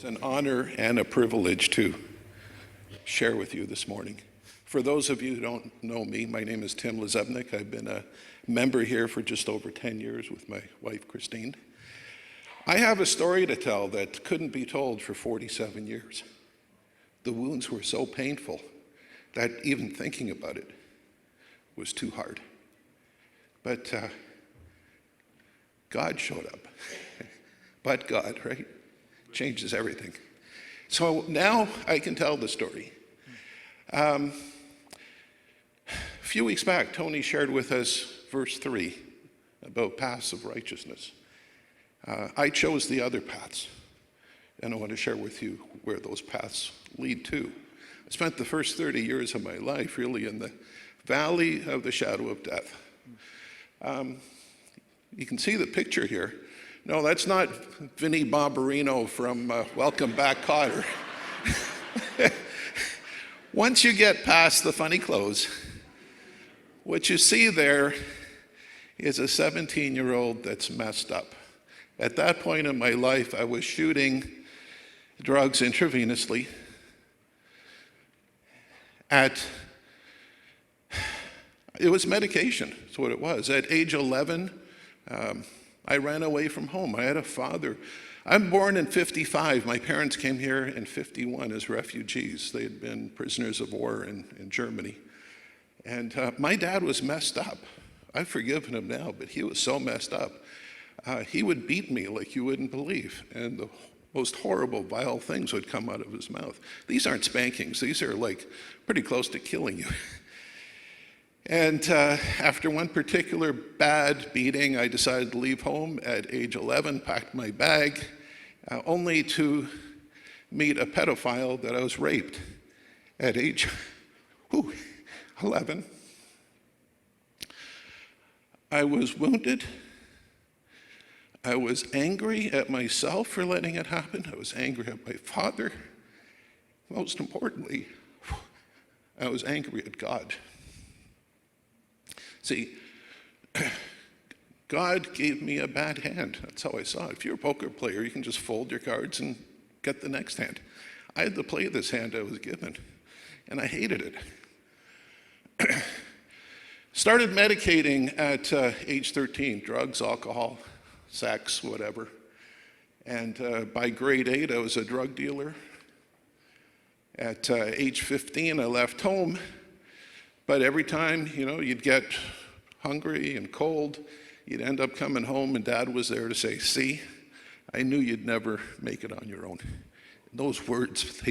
It's an honor and a privilege to share with you this morning. For those of you who don't know me, my name is Tim Lasebnik. I've been a member here for just over 10 years with my wife, Christine. I have a story to tell that couldn't be told for 47 years. The wounds were so painful that even thinking about it was too hard. But God showed up. But God, right? Changes everything. So now I can tell the story. A few weeks back, Tony shared with us verse 3 about paths of righteousness. I chose the other paths, and I want to share with you where those paths lead to. I spent the first 30 years of my life really in the valley of the shadow of death. You can see the picture here. No, that's not Vinnie Barbarino from Welcome Back, Kotter. Once you get past the funny clothes, what you see there is a 17-year-old that's messed up. At that point in my life, I was shooting drugs intravenously. It was medication, that's what it was. At age 11, I ran away from home. I had a father. I'm born in 55. My parents came here in 51 as refugees. They had been prisoners of war in Germany. And my dad was messed up. I've forgiven him now, but he was so messed up. He would beat me like you wouldn't believe. And the most horrible, vile things would come out of his mouth. These aren't spankings. These are like pretty close to killing you. And after one particular bad beating, I decided to leave home at age 11, packed my bag, only to meet a pedophile that I was raped at age 11. I was wounded. I was angry at myself for letting it happen. I was angry at my father. Most importantly, I was angry at God. See, God gave me a bad hand. That's how I saw it. If you're a poker player, you can just fold your cards and get the next hand. I had to play this hand I was given, and I hated it. Started medicating at age 13, drugs, alcohol, sex, whatever. And by grade 8, I was a drug dealer. At age 15, I left home. But every time, you'd get hungry and cold, you'd end up coming home and Dad was there to say, "See, I knew you'd never make it on your own." And those words,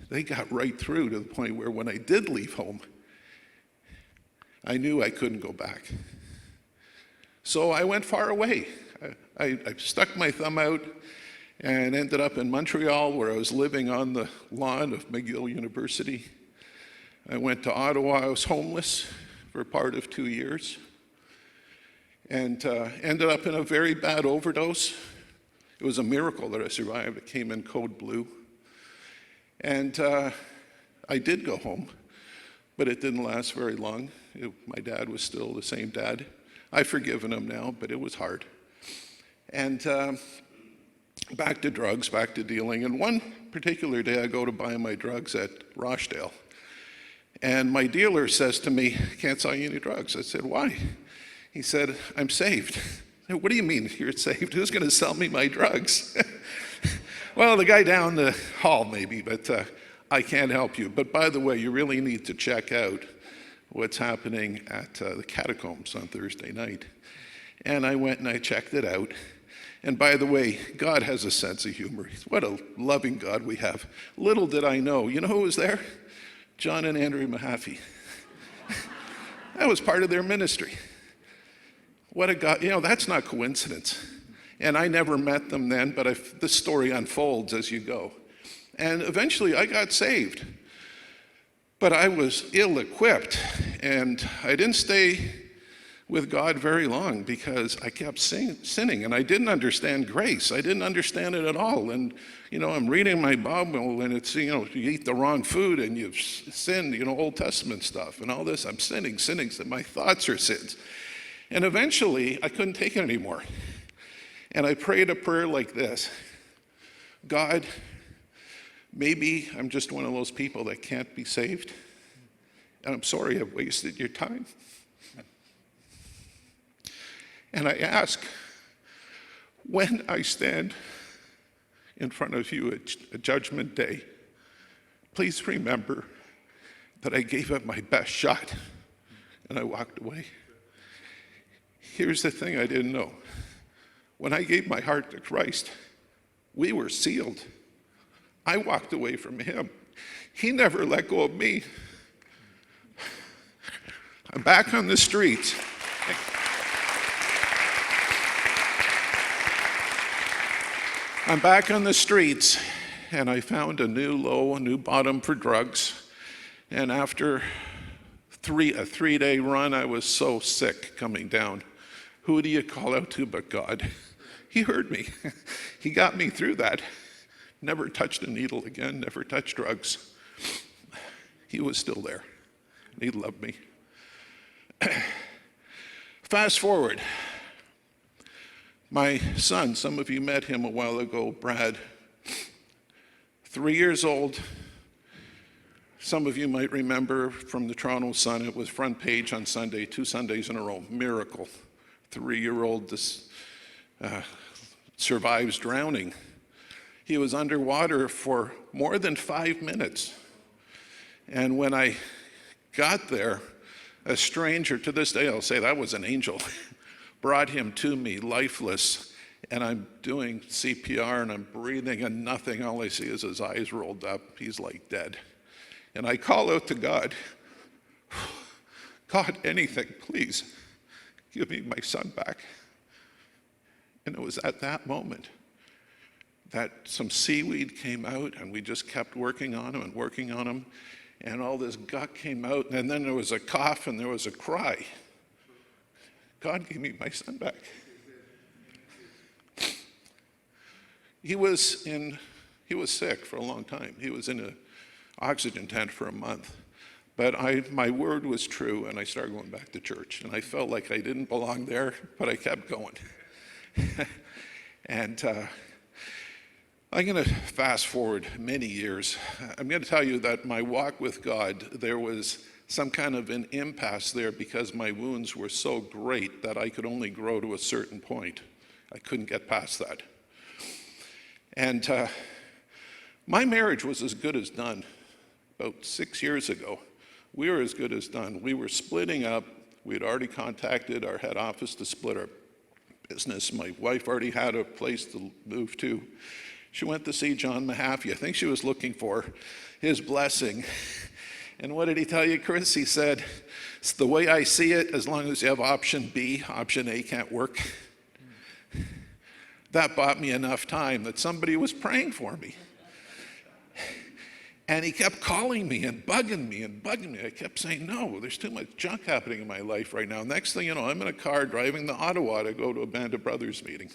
they got right through to the point where when I did leave home, I knew I couldn't go back. So I went far away. I stuck my thumb out and ended up in Montreal, where I was living on the lawn of McGill University. I went to Ottawa. I was homeless for part of 2 years and ended up in a very bad overdose. It was a miracle that I survived. It came in code blue. And I did go home, but it didn't last very long. My dad was still the same dad. I've forgiven him now, but it was hard. And back to drugs, back to dealing. And one particular day, I go to buy my drugs at Rochdale. And my dealer says to me, "Can't sell you any drugs." I said, "Why?" He said, "I'm saved." I said, "What do you mean you're saved? Who's going to sell me my drugs?" "Well, the guy down the hall maybe, but I can't help you. But by the way, you really need to check out what's happening at the catacombs on Thursday night." And I went and I checked it out. And by the way, God has a sense of humor. What a loving God we have. Little did I know. You know who was there? John and Andrew Mahaffey. That was part of their ministry. What a God, that's not coincidence. And I never met them then, but the story unfolds as you go. And eventually I got saved. But I was ill-equipped, and I didn't stay with God very long because I kept sinning, and I didn't understand grace. I didn't understand it at all. And I'm reading my Bible, and it's you eat the wrong food and you've sinned, Old Testament stuff and all this. I'm sinning, so my thoughts are sins. And eventually I couldn't take it anymore. And I prayed a prayer like this: God, maybe I'm just one of those people that can't be saved, and I'm sorry I've wasted your time. And I ask, when I stand in front of you at Judgment Day, please remember that I gave it my best shot and I walked away. Here's the thing I didn't know. When I gave my heart to Christ, we were sealed. I walked away from him. He never let go of me. I'm back on the streets. I'm back on the streets, and I found a new low, a new bottom for drugs. And after a three-day run, I was so sick coming down. Who do you call out to but God? He heard me. He got me through that. Never touched a needle again, never touched drugs. He was still there, and he loved me. Fast forward. My son, some of you met him a while ago, Brad, 3 years old. Some of you might remember from the Toronto Sun, it was front page on Sunday, 2 Sundays in a row, miracle. 3-year-old survives drowning. He was underwater for more than 5 minutes. And when I got there, a stranger, to this day I'll say that was an angel, brought him to me lifeless, and I'm doing CPR and I'm breathing and nothing. All I see is his eyes rolled up. He's like dead. And I call out to God, God, anything, please, give me my son back. And it was at that moment that some seaweed came out, and we just kept working on him and working on him, and all this gut came out, and then there was a cough and there was a cry. God gave me my son back. He was sick for a long time. He was in an oxygen tent for a month. But my word was true, and I started going back to church. And I felt like I didn't belong there, but I kept going. And I'm going to fast forward many years. I'm going to tell you that my walk with God, there was some kind of an impasse there because my wounds were so great that I could only grow to a certain point. I couldn't get past that. And my marriage was as good as done. About 6 years ago, we were as good as done. We were splitting up. We had already contacted our head office to split our business. My wife already had a place to move to. She went to see John Mahaffey. I think she was looking for his blessing. And what did he tell you, Chris? He said, it's the way I see it, as long as you have option B, option A can't work. That bought me enough time that somebody was praying for me. And he kept calling me and bugging me and bugging me. I kept saying, no, there's too much junk happening in my life right now. Next thing you know, I'm in a car driving to Ottawa to go to a Band of Brothers meeting,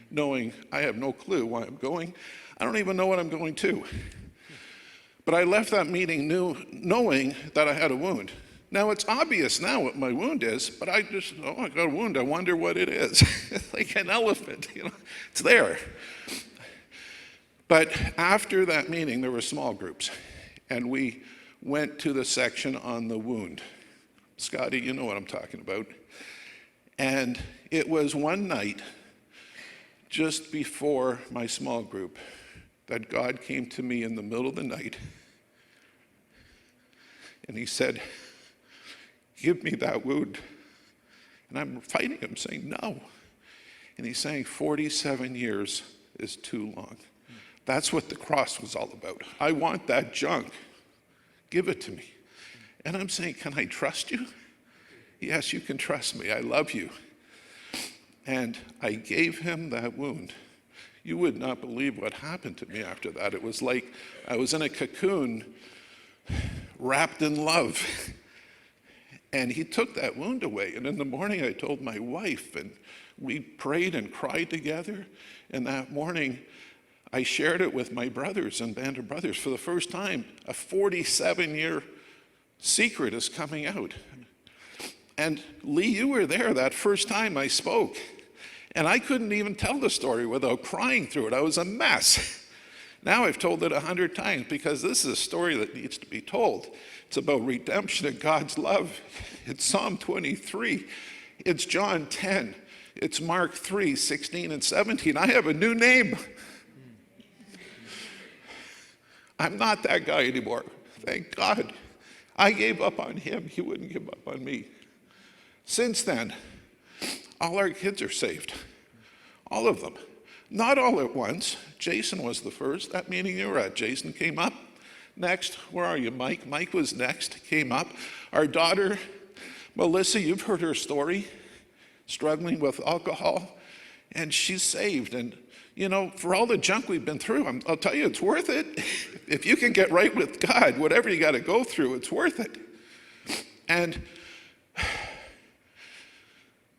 knowing I have no clue why I'm going. I don't even know what I'm going to. But I left that meeting knowing that I had a wound. Now, it's obvious now what my wound is, but I got a wound. I wonder what it is. It's like an elephant, it's there. But after that meeting, there were small groups, and we went to the section on the wound. Scotty, you know what I'm talking about. And it was one night, just before my small group, that God came to me in the middle of the night, and he said, give me that wound. And I'm fighting him, saying, no. And he's saying, 47 years is too long. That's what the cross was all about. I want that junk. Give it to me. And I'm saying, can I trust you? Yes, you can trust me. I love you. And I gave him that wound. You would not believe what happened to me after that. It was like I was in a cocoon, wrapped in love. And he took that wound away. And in the morning, I told my wife, and we prayed and cried together. And that morning, I shared it with my brothers and Band of Brothers. For the first time, a 47-year secret is coming out. And Lee, you were there that first time I spoke. And I couldn't even tell the story without crying through it. I was a mess. Now I've told it 100 times because this is a story that needs to be told. It's about redemption and God's love. It's Psalm 23. It's John 10. It's Mark 3, 16 and 17. I have a new name. I'm not that guy anymore. Thank God. I gave up on him. He wouldn't give up on me. Since then, all our kids are saved. All of them. Not all at once. Jason was the first. That meeting you were at, Jason came up. Next, where are you, Mike? Mike was next, came up. Our daughter, Melissa, you've heard her story, struggling with alcohol, and she's saved. And, you know, for all the junk we've been through, I'll tell you, it's worth it. If you can get right with God, whatever you got to go through, it's worth it. And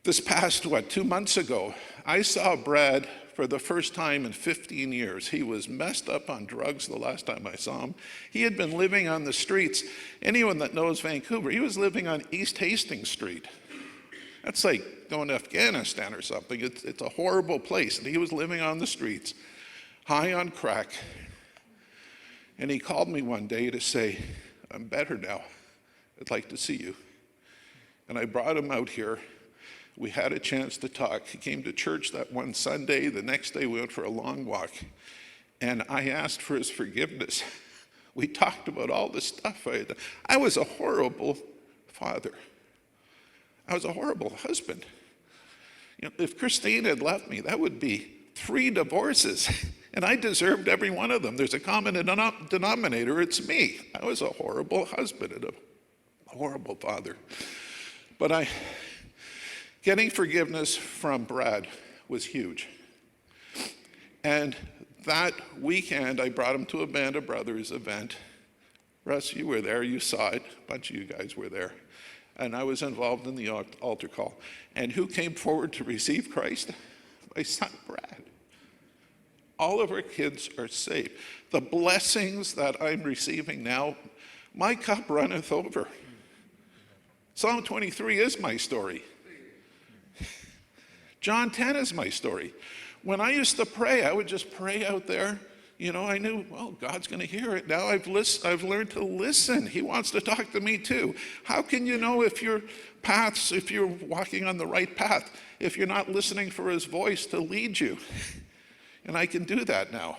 this past, 2 months ago, I saw Brad for the first time in 15 years. He was messed up on drugs the last time I saw him. He had been living on the streets. Anyone that knows Vancouver, he was living on East Hastings Street. That's like going to Afghanistan or something. It's a horrible place. And he was living on the streets, high on crack. And he called me one day to say, I'm better now. I'd like to see you. And I brought him out here. We had a chance to talk. He came to church that one Sunday. The next day we went for a long walk. And I asked for his forgiveness. We talked about all the stuff I had done. I was a horrible father. I was a horrible husband. You know, if Christine had left me, that would be 3 divorces. And I deserved every one of them. There's a common denominator. It's me. I was a horrible husband and a horrible father. But getting forgiveness from Brad was huge. And that weekend, I brought him to a Band of Brothers event. Russ, you were there, you saw it. A bunch of you guys were there. And I was involved in the altar call. And who came forward to receive Christ? My son, Brad. All of our kids are saved. The blessings that I'm receiving now, my cup runneth over. Psalm 23 is my story. John 10 is my story. When I used to pray, I would just pray out there. You know, I knew, well, God's going to hear it. Now I've learned to listen. He wants to talk to me too. How can you know if you're walking on the right path, if you're not listening for his voice to lead you? And I can do that now.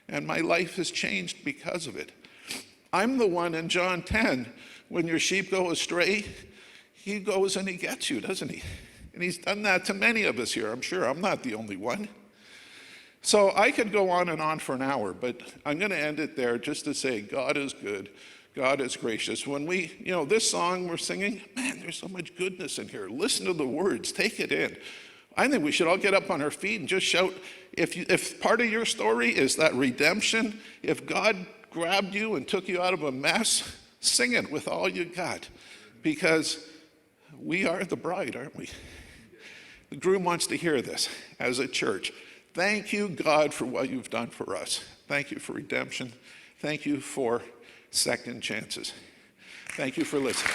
And my life has changed because of it. I'm the one in John 10, when your sheep go astray, he goes and he gets you, doesn't he? And he's done that to many of us here. I'm sure I'm not the only one. So I could go on and on for an hour, but I'm going to end it there just to say God is good. God is gracious. When this song we're singing, man, there's so much goodness in here. Listen to the words. Take it in. I think we should all get up on our feet and just shout. If part of your story is that redemption, if God grabbed you and took you out of a mess, sing it with all you got. Because we are the bride, aren't we? The groom wants to hear this as a church. Thank you, God, for what you've done for us. Thank you for redemption. Thank you for second chances. Thank you for listening.